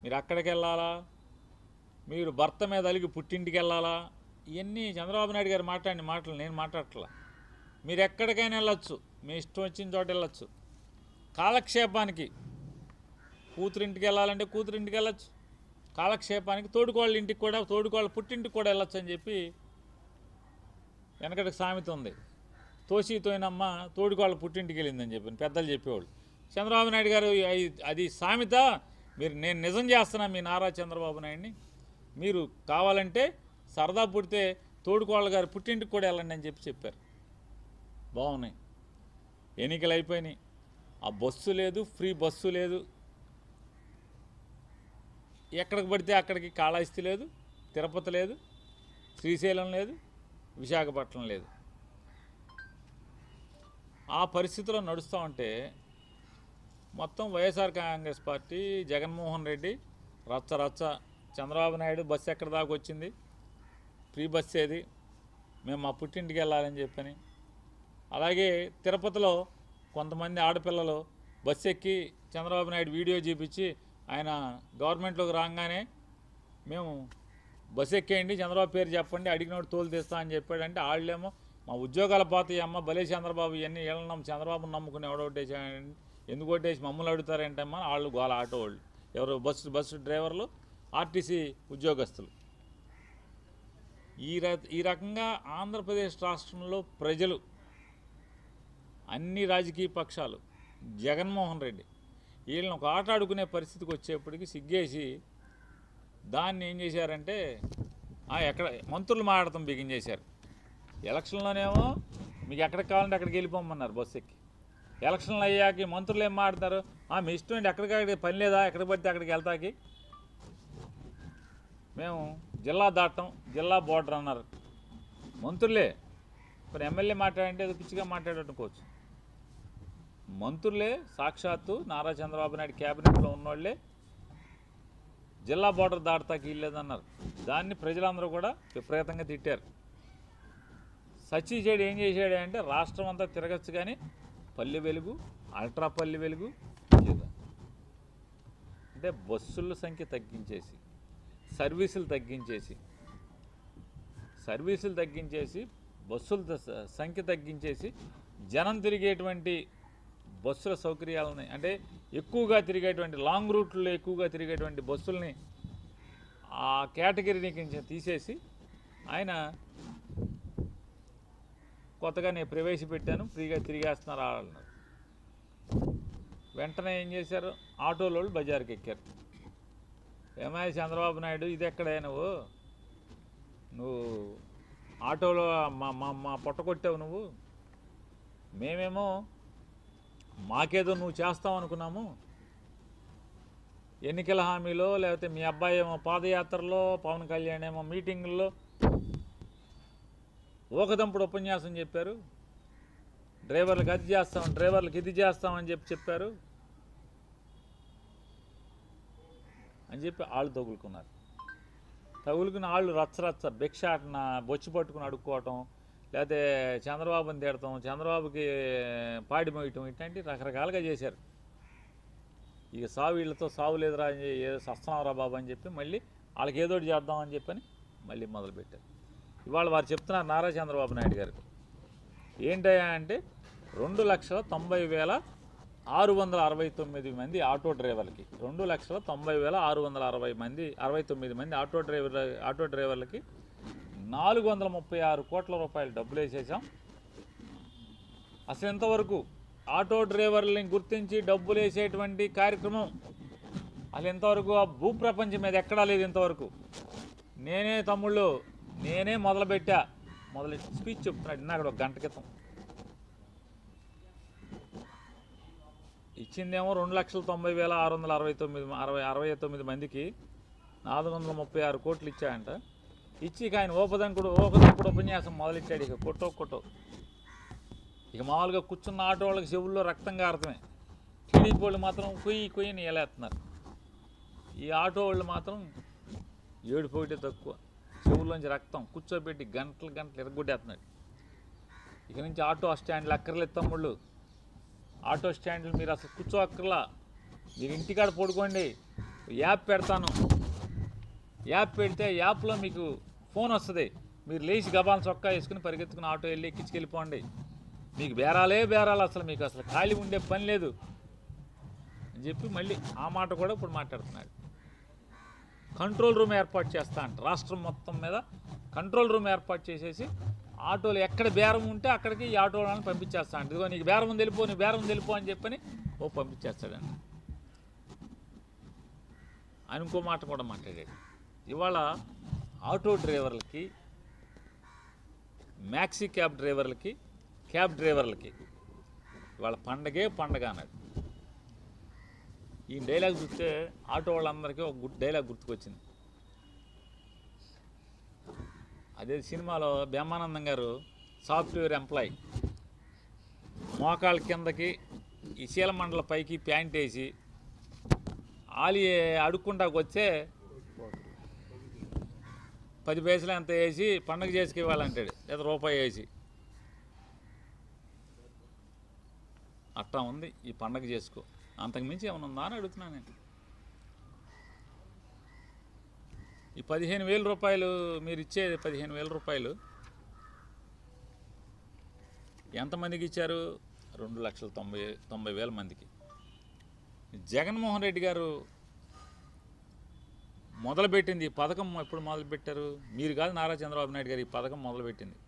మీరు అక్కడికి వెళ్ళాలా, మీరు భర్త మీద అలిగి పుట్టింటికి వెళ్ళాలా, ఇవన్నీ చంద్రబాబు నాయుడు గారు మాట్లాడిన మాటలు నేను మాట్లాడట్లా. మీరు ఎక్కడికైనా వెళ్ళొచ్చు, మీ ఇష్టం వచ్చిన చోట వెళ్ళొచ్చు. కాలక్షేపానికి కూతురింటికి వెళ్ళాలంటే కూతురింటికి వెళ్ళొచ్చు, కాలక్షేపానికి తోడుకోళ్ళ ఇంటికి కూడా, తోడుకోళ్ళ పుట్టింటికి కూడా వెళ్ళొచ్చు అని చెప్పి వెనకటికి సామెత ఉంది. తోసితోయినమ్మ తోడుకోళ్ళ పుట్టింటికి వెళ్ళిందని చెప్పి పెద్దలు చెప్పేవాళ్ళు. చంద్రబాబు నాయుడు గారు అది సామెత. నేను నిజం చేస్తున్నా మీ నారా చంద్రబాబు నాయుడిని. మీరు కావాలంటే సరదా పుడితే తోడుకోళ్ళ గారు పుట్టింటికి కూడా వెళ్ళండి అని చెప్పారు. బాగున్నాయి, ఎన్నికలు అయిపోయినాయి. ఆ బస్సు లేదు, ఫ్రీ బస్సు లేదు, ఎక్కడికి పడితే అక్కడికి కాళహస్తి లేదు, తిరుపతి లేదు, శ్రీశైలం లేదు, విశాఖపట్నం లేదు. ఆ పరిస్థితిలో నడుస్తూ ఉంటే మొత్తం వైఎస్ఆర్ కాంగ్రెస్ పార్టీ, జగన్మోహన్ రెడ్డి రచ్చ చంద్రబాబు నాయుడు బస్సు ఎక్కడి దాకా వచ్చింది, ఫ్రీ బస్సు ఏది, మేము మా పుట్టింటికి వెళ్ళాలని చెప్పని. అలాగే తిరుపతిలో కొంతమంది ఆడపిల్లలు బస్సు ఎక్కి చంద్రబాబు నాయుడు వీడియో చూపించి ఆయన గవర్నమెంట్లోకి రాగానే మేము బస్సు ఎక్కేయండి, చంద్రబాబు పేరు చెప్పండి, అడిగినోడు తోలు తీస్తా అని చెప్పాడంటే వాళ్ళేమో మా ఉద్యోగాల పోతాయి అమ్మ, భలే చంద్రబాబు ఇవన్నీ ఏళ్ళన్నాం, చంద్రబాబుని నమ్ముకుని ఎవడొట్టేసాడు, ఎందుకు కొట్టేసి మమ్మల్ని అడుగుతారేంటమ్మా వాళ్ళు గోల. ఆటో వాళ్ళు ఎవరు, బస్సు డ్రైవర్లు, ఆర్టీసీ ఉద్యోగస్తులు. ఈ రకంగా ఆంధ్రప్రదేశ్ రాష్ట్రంలో ప్రజలు, అన్ని రాజకీయ పక్షాలు, జగన్మోహన్ రెడ్డి వీళ్ళని ఒక ఆట ఆడుకునే పరిస్థితికి వచ్చేప్పటికి సిగ్గేసి దాన్ని ఏం చేశారంటే ఎక్కడ మంత్రులు మాట్లాడటం బిగించేశారు. ఎలక్షన్లోనేమో మీకు ఎక్కడికి కావాలంటే అక్కడికి వెళ్ళిపోమన్నారు బస్సు ఎక్కి. ఎలక్షన్లు అయ్యాక మంత్రులు ఏం మాట్లాడతారు, మీ ఇష్టం ఏంటి, ఎక్కడికక్కడికి పని లేదా, ఎక్కడికి పడితే అక్కడికి వెళ్తాకి, మేము జిల్లా దాటం, జిల్లా బోర్డర్ అన్నారు మంత్రులే. మరి ఎమ్మెల్యే మాట్లాడంటే అది పిచ్చిగా మాట్లాడనుకోవచ్చు. మంత్రులే సాక్షాత్తు నారా చంద్రబాబు నాయుడు క్యాబినెట్లో ఉన్నోళ్ళే జిల్లా బోర్డర్ దాటతాకి వీల్లేదన్నారు. దాన్ని ప్రజలందరూ కూడా విపరీతంగా తిట్టారు. సచిచేడు ఏం చేశాడు అంటే రాష్ట్రం అంతా తిరగచ్చు కానీ పల్లె వెలుగు, అల్ట్రా పల్లె వెలుగు అంటే బస్సుల సంఖ్య తగ్గించేసి, సర్వీసులు తగ్గించేసి బస్సుల సంఖ్య తగ్గించేసి జనం తిరిగేటువంటి బస్సుల సౌకర్యాలని, అంటే ఎక్కువగా తిరిగేటువంటి లాంగ్ రూట్లో ఎక్కువగా తిరిగేటువంటి బస్సుల్ని ఆ కేటగిరీని కొంచెం తీసేసి ఆయన కొత్తగా నేను ప్రవేశపెట్టాను, ఫ్రీగా తిరిగేస్తున్నారు అన్నారు. వెంటనే ఏం చేశారు, ఆటోలో బజార్కి ఎక్కారు. ఏమయ్య చంద్రబాబు నాయుడు, ఇది ఎక్కడే నువ్వు ఆటోలో మా పొట్ట కొట్టావు నువ్వు, మేమేమో మాకేదో నువ్వు చేస్తావు అనుకున్నాము, ఎన్నికల హామీలో లేకపోతే మీ అబ్బాయి ఏమో పాదయాత్రలో, పవన్ కళ్యాణ్ ఏమో మీటింగుల్లో ఊకదంపుడు ఉపన్యాసం చెప్పారు, డ్రైవర్లకు అది చేస్తాం, డ్రైవర్లకు ఇది చేస్తామని చెప్పారు అని చెప్పి వాళ్ళు తగులుకున్నారు. తగులుకుని వాళ్ళు రచ్చ భిక్షాటన, బొచ్చి పట్టుకుని అడుక్కోవటం, లేకపోతే చంద్రబాబుని తిడతాం, చంద్రబాబుకి పాడి మోయటం, ఇట్లాంటి రకరకాలుగా చేశారు. ఇక వీళ్ళతో సావు లేదురా, ఏదో సస్తున్నావురా బాబు అని చెప్పి మళ్ళీ వాళ్ళకి ఏదోటి చేద్దామని చెప్పని మళ్ళీ మొదలుపెట్టారు. ఇవాళ వారు చెప్తున్నారు నారా చంద్రబాబు నాయుడు గారు ఏంటయ్యా అంటే 2,90,669 మంది ఆటో డ్రైవర్లకి, 2,90,669 మంది ఆటో డ్రైవర్లకి 436 కోట్ల రూపాయలు డబ్బులు వేసేసాం. అసలు ఇంతవరకు ఆటో డ్రైవర్లని గుర్తించి డబ్బులు వేసేటువంటి కార్యక్రమం అసలు ఇంతవరకు ఆ భూప్రపంచం మీద ఎక్కడా లేదు. ఇంతవరకు నేనే మొదలుపెట్టా, స్పీచ్ చెప్తున్నాడు అక్కడ ఒక గంట క్రితం. ఇచ్చిందేమో 2,90,669 మందికి 436 కోట్లు ఇచ్చాయంట. ఇచ్చి ఆయన ఓపదంకుడు ఉపన్యాసం మొదలెట్టాడు. ఇక కొట్టో ఇక మామూలుగా కూర్చున్న ఆటో వాళ్ళకి చెవుల్లో రక్తం కారతమే. టీడీపీ వాళ్ళు మాత్రం కొయ్యని ఎలేస్తున్నారు. ఈ ఆటో వాళ్ళు మాత్రం ఏడుపోయితే తక్కువ, చెవుల్లోంచి రక్తం కూర్చోబెట్టి గంటలు ఎరగొట్టేస్తున్నాడు. ఇక నుంచి ఆటో స్టాండ్లు అక్కర్లేదు తమ్ముళ్ళు, ఆటో స్టాండ్లు మీరు అసలు కూర్చో అక్కర్లా, మీరు ఇంటికాడ పడుకోండి, యాప్ పెడతాను, యాప్ పెడితే యాప్లో మీకు ఫోన్ వస్తుంది, మీరు లేచి గబాలను చొక్కా వేసుకుని పరిగెత్తుకుని ఆటో వెళ్ళి ఎక్కించుకెళ్ళిపోండి, మీకు బేరాలు అసలు మీకు అసలు ఖాళీ ఉండే పని లేదు అని చెప్పి మళ్ళీ ఆ మాట కూడా ఇప్పుడు మాట్లాడుతున్నాడు. కంట్రోల్ రూమ్ ఏర్పాటు చేస్తా అంట, రాష్ట్రం మొత్తం మీద కంట్రోల్ రూమ్ ఏర్పాటు చేసేసి ఆటోలు ఎక్కడ బేరం ఉంటే అక్కడికి ఈ ఆటో వాళ్ళని పంపించేస్తా అంట. ఇదిగో నీకు బేరం ఉంది వెళ్ళిపో, నీకు బేరం ఉంది వెళ్ళిపో అని చెప్పని పంపించేస్తాడండి. ఆయన ఇంకో మాట కూడా మాట్లాడాడు. ఇవాళ ఆటో డ్రైవర్లకి, మ్యాక్సీ క్యాబ్ డ్రైవర్లకి, క్యాబ్ డ్రైవర్లకి ఇవాళ పండగే పండగ అన్నాడు. ఈ డైలాగ్ చూస్తే ఆటో వాళ్ళందరికీ ఒక డైలాగ్ గుర్తుకొచ్చింది. అదే సినిమాలో బ్రహ్మానందం గారు సాఫ్ట్వేర్ ఎంప్లాయీ మోకాళ్ళ కిందకి ఈ శీలమండల పైకి ప్యాంట్ వేసి ఆలి అడుక్కుంటాకు వచ్చే 10 పైసలు ఎంత వేసి పండగ చేసుకు ఇవ్వాలంటాడు, లేదా రూపాయి వేసి. అట్టా ఉంది ఈ పండగ చేసుకో, అంతకుమించి ఏమైనా ఉందా అని అడుగుతున్నాను నేను. ఈ 15,000 రూపాయలు మీరు ఇచ్చేది 15,000 రూపాయలు ఎంతమందికి ఇచ్చారు? 2,90,000 మందికి. జగన్మోహన్ రెడ్డి గారు మొదలుపెట్టింది ఈ పథకం ఎప్పుడు మొదలుపెట్టారు? మీరు కాదు, నారా చంద్రబాబు నాయుడు గారు ఈ పథకం మొదలుపెట్టింది.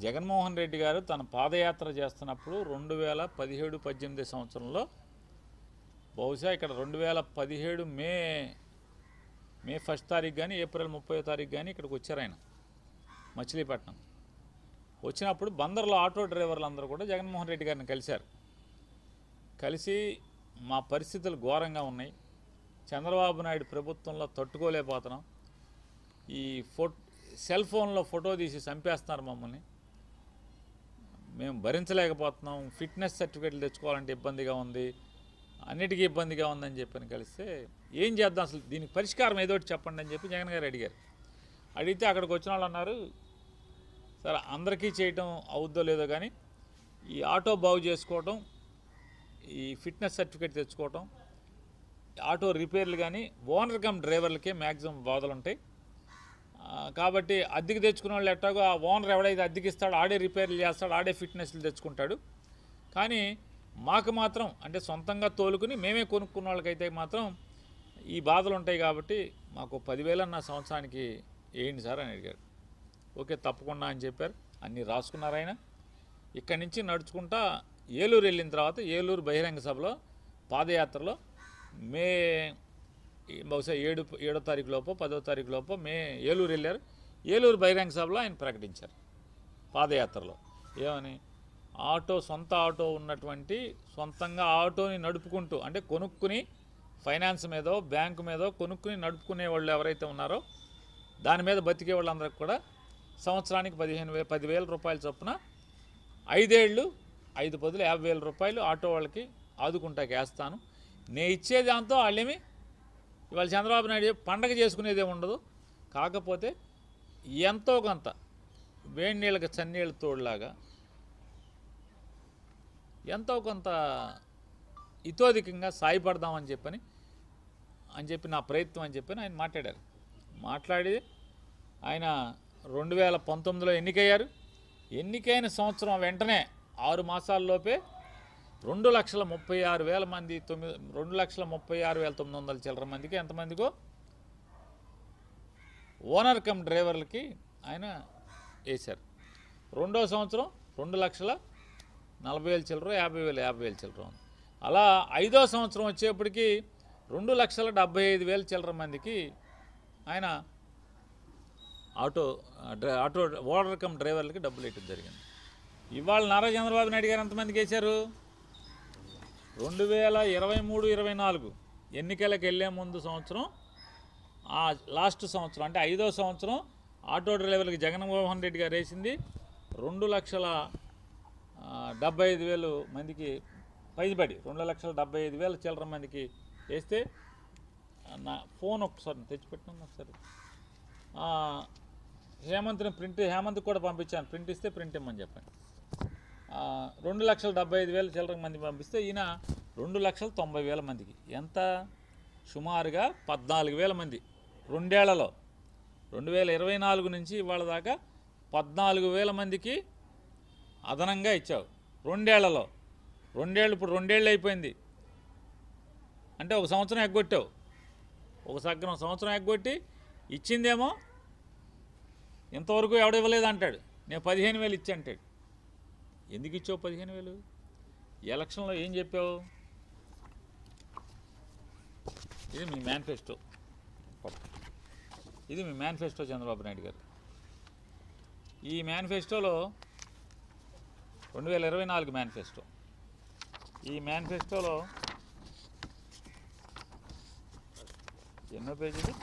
జగన్మోహన్ రెడ్డి గారు తన పాదయాత్ర చేస్తున్నప్పుడు 2017-18 సంవత్సరంలో, బహుశా ఇక్కడ 2017 మే 1 తారీఖు కానీ ఏప్రిల్ 30 తారీఖు కానీ ఇక్కడికి వచ్చారు ఆయన, మచిలీపట్నం. వచ్చినప్పుడు బందర్లో ఆటో డ్రైవర్లు అందరూ కూడా జగన్మోహన్ రెడ్డి గారిని కలిశారు. కలిసి మా పరిస్థితులు ఘోరంగా ఉన్నాయి, చంద్రబాబు నాయుడు ప్రభుత్వంలో తట్టుకోలేకపోతున్నాం, ఈ సెల్ ఫోన్లో ఫోటో తీసి చంపేస్తున్నారు మమ్మల్ని, మేము భరించలేకపోతున్నాం, ఫిట్నెస్ సర్టిఫికేట్లు తెచ్చుకోవాలంటే ఇబ్బందిగా ఉంది, అన్నిటికీ ఇబ్బందిగా ఉందని చెప్పని కలిస్తే ఏం చేద్దాం, అసలు దీనికి పరిష్కారం ఏదో ఒకటి చెప్పండి అని చెప్పి జగన్ గారు అడిగారు. అడిగితే అక్కడికి వచ్చిన వాళ్ళు అన్నారు, సరే అందరికీ చేయటం అవుద్దో లేదో కానీ ఈ ఆటో బాగు చేసుకోవటం, ఈ ఫిట్నెస్ సర్టిఫికేట్ తెచ్చుకోవటం, ఆటో రిపేర్లు కానీ ఓనర్ కమ్ డ్రైవర్లకే మ్యాక్సిమం బాధలు ఉంటాయి. కాబట్టి అద్దెకి తెచ్చుకునే వాళ్ళు ఎట్టాగో ఆ ఓనర్ ఎవడైతే అద్దెకి ఇస్తాడో ఆడే రిపేర్లు చేస్తాడు, ఆడే ఫిట్నెస్లు తెచ్చుకుంటాడు. కానీ మాకు మాత్రం అంటే సొంతంగా తోలుకుని మేమే కొనుక్కున్న వాళ్ళకైతే మాత్రం ఈ బాధలు ఉంటాయి. కాబట్టి మాకు 10,000 అన్న సంవత్సరానికి వేయండి సార్ అని అడిగారు. ఓకే తప్పకుండా అని చెప్పారు, అన్నీ రాసుకున్నారు ఆయన. ఇక్కడి నుంచి నడుచుకుంటా ఏలూరు వెళ్ళిన తర్వాత ఏలూరు బహిరంగ సభలో పాదయాత్రలో బహుశా 7వ తారీఖు లోపో 10వ తారీఖు లోపో ఏలూరు వెళ్ళారు. ఏలూరు బహిరంగ సభలో ఆయన ప్రకటించారు పాదయాత్రలో ఏమని, సొంత ఆటో ఉన్నటువంటి, సొంతంగా ఆటోని నడుపుకుంటూ అంటే కొనుక్కుని ఫైనాన్స్ మీదో బ్యాంకు మీదో కొనుక్కుని నడుపుకునే వాళ్ళు ఎవరైతే ఉన్నారో దాని మీద బతికే వాళ్ళందరికీ కూడా సంవత్సరానికి 10,000 రూపాయల చొప్పున 5 ఏళ్ళు 5 బదులు 50,000 రూపాయలు ఆటో వాళ్ళకి ఆదుకుంటాకి వేస్తాను. నేను ఇచ్చే దాంతో వాళ్ళేమి ఇవాళ చంద్రబాబు నాయుడు పండగ చేసుకునేదే ఉండదు, కాకపోతే ఎంతో కొంత వేడి నీళ్ళకి చన్నీళ్ళ తోడులాగా ఎంతో కొంత ఇతోధికంగా సాయపడదామని చెప్పి నా ప్రయత్నం అని చెప్పి ఆయన మాట్లాడారు. మాట్లాడి ఆయన 2019లో ఎన్నికయ్యారు. ఎన్నికైన సంవత్సరం వెంటనే 6 మాసాల్లోపే 2,36,000 మంది 2,36,900 చిల్లర మందికి ఎంతమందికో ఓనర్ కమ్ డ్రైవర్లకి ఆయన వేశారు. రెండో సంవత్సరం 2,40,000 చిల్లర 50,000 చిల్లర ఉంది. అలా 5వ సంవత్సరం వచ్చేప్పటికి 2,75,000 చిల్లర మందికి ఆయన ఆటో ఓనర్ కమ్ డ్రైవర్లకి డబ్బులు వేయటం జరిగింది. ఇవాళ నారా చంద్రబాబు నాయుడు గారు ఎంతమందికి వేశారు? 2023-24 ఎన్నికలకు వెళ్ళే ముందు సంవత్సరం, ఆ లాస్ట్ సంవత్సరం అంటే 5వ సంవత్సరం ఆటో డ్రైవర్లకి జగన్మోహన్ రెడ్డి గారు వేసింది 2,75,000 మందికి పైబడి 2,75,000 చిల్లర మందికి వేస్తే, నా ఫోన్ ఒకసారి తెచ్చిపెట్టినాను ఒకసారి, హేమంత్ కూడా పంపించాను, ప్రింట్ ఇస్తే ప్రింట్ ఇమ్మని చెప్పండి. 2,75,000 చిల్లర మంది పంపిస్తే ఈయన 2,90,000 మందికి ఎంత సుమారుగా 14,000 మంది రెండేళ్లలో 2024 నుంచి ఇవాళ దాకా 14,000 మందికి అదనంగా ఇచ్చావు రెండేళ్లలో. ఇప్పుడు రెండేళ్ళు అయిపోయింది అంటే ఒక సంవత్సరం ఎగ్గొట్టావు. సంవత్సరం ఎగ్గొట్టి ఇచ్చిందేమో ఇంతవరకు ఎవడ ఇవ్వలేదు అంటాడు. నేను 15,000 ఇచ్చి అంటాడు. ఎందుకు ఇచ్చావు 15,000? ఎలక్షన్లో ఏం చెప్పావు? ఇది మీ మేనిఫెస్టో. చంద్రబాబు నాయుడు గారు. ఈ మేనిఫెస్టోలో 2024 మేనిఫెస్టో. ఈ మేనిఫెస్టోలో ఎన్నో పేజీలు?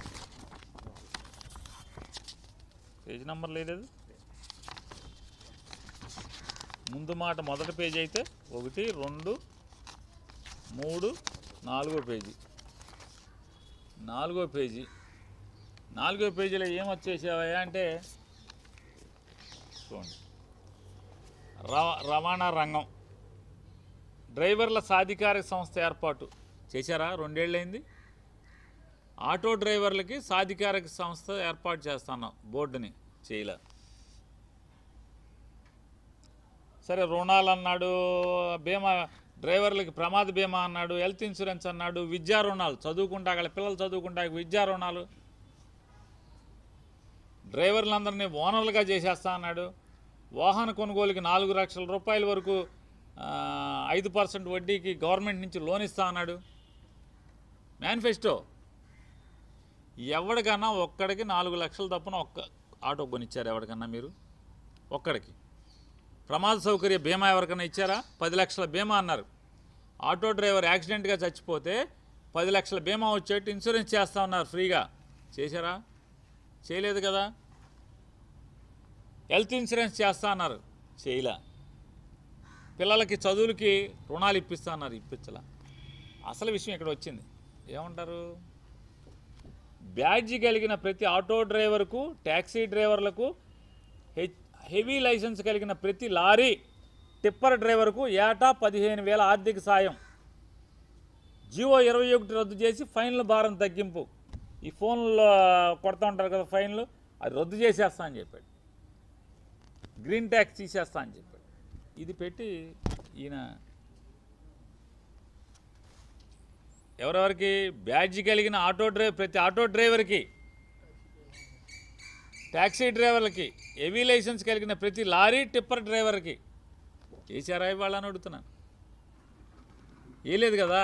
పేజీ నెంబర్ లేదు. ముందు మాట మొదటి పేజీ అయితే 1, 2, 3, 4వ పేజీ. 4వ పేజీలో ఏమొచ్చేసావా అంటే చూడండి, రవాణా రంగం డ్రైవర్ల సాధికారిక సంస్థ ఏర్పాటు చేశారా? 2 ఏళ్ళైంది. ఆటో డ్రైవర్లకి సాధికారిక సంస్థ ఏర్పాటు చేస్తాను బోర్డుని చేయలే. సరే రుణాలు అన్నాడు, బీమా డ్రైవర్లకి ప్రమాద బీమా అన్నాడు, హెల్త్ ఇన్సూరెన్స్ అన్నాడు, విద్యా రుణాలు చదువుకుంటా పిల్లలు చదువుకుంటా విద్యా రుణాలు, డ్రైవర్లందరినీ ఓనర్లుగా చేసేస్తా అన్నాడు. వాహన కొనుగోలుకి 4 లక్షల రూపాయల వరకు 5% వడ్డీకి గవర్నమెంట్ నుంచి లోన్ ఇస్తా అన్నాడు. మేనిఫెస్టో. ఎవరికన్నా ఒక్కడికి 4 లక్షలు తప్పున ఒక్క ఆటో కొనిచ్చారు ఎవరికన్నా మీరు? ఒక్కడికి. ప్రమాద సౌకర్య బీమా ఎవరికన్నా ఇచ్చారా? 10 లక్షల బీమా అన్నారు. ఆటో డ్రైవర్ యాక్సిడెంట్గా చచ్చిపోతే 10 లక్షల బీమా వచ్చేట్టు ఇన్సూరెన్స్ చేస్తా ఉన్నారు ఫ్రీగా. చేశారా? చేయలేదు కదా. హెల్త్ ఇన్సూరెన్స్ చేస్తా అన్నారు, చేయలే. పిల్లలకి చదువులకి రుణాలు ఇప్పిస్తా అన్నారు, ఇప్పించలా. అసలు విషయం ఇక్కడ వచ్చింది. ఏమంటారు? బ్యాడ్జి కలిగిన ప్రతి ఆటో డ్రైవర్కు, ట్యాక్సీ డ్రైవర్లకు, హెవీ లైసెన్స్ కలిగిన ప్రతి లారీ టిప్పర్ డ్రైవర్కు ఏటా 15,000 ఆర్థిక సాయం. జీవో 21 రద్దు చేసి ఫైన్ల భారం తగ్గింపు. ఈ ఫోన్లో కొడతా ఉంటారు కదా ఫైన్లు, అది రద్దు చేసేస్తా అని చెప్పాడు. గ్రీన్ ట్యాక్స్ తీసేస్తా అని చెప్పాడు. ఇది పెట్టి ఈయన ఎవరెవరికి? బ్యాడ్జి కలిగిన ప్రతి ఆటో డ్రైవర్కి, ట్యాక్సీ డ్రైవర్లకి, హెవీ లైసెన్స్ కలిగిన ప్రతి లారీ టిప్పర్ డ్రైవర్కి చేశారా ఇవాళ అని అడుగుతున్నాను. ఏ లేదు కదా.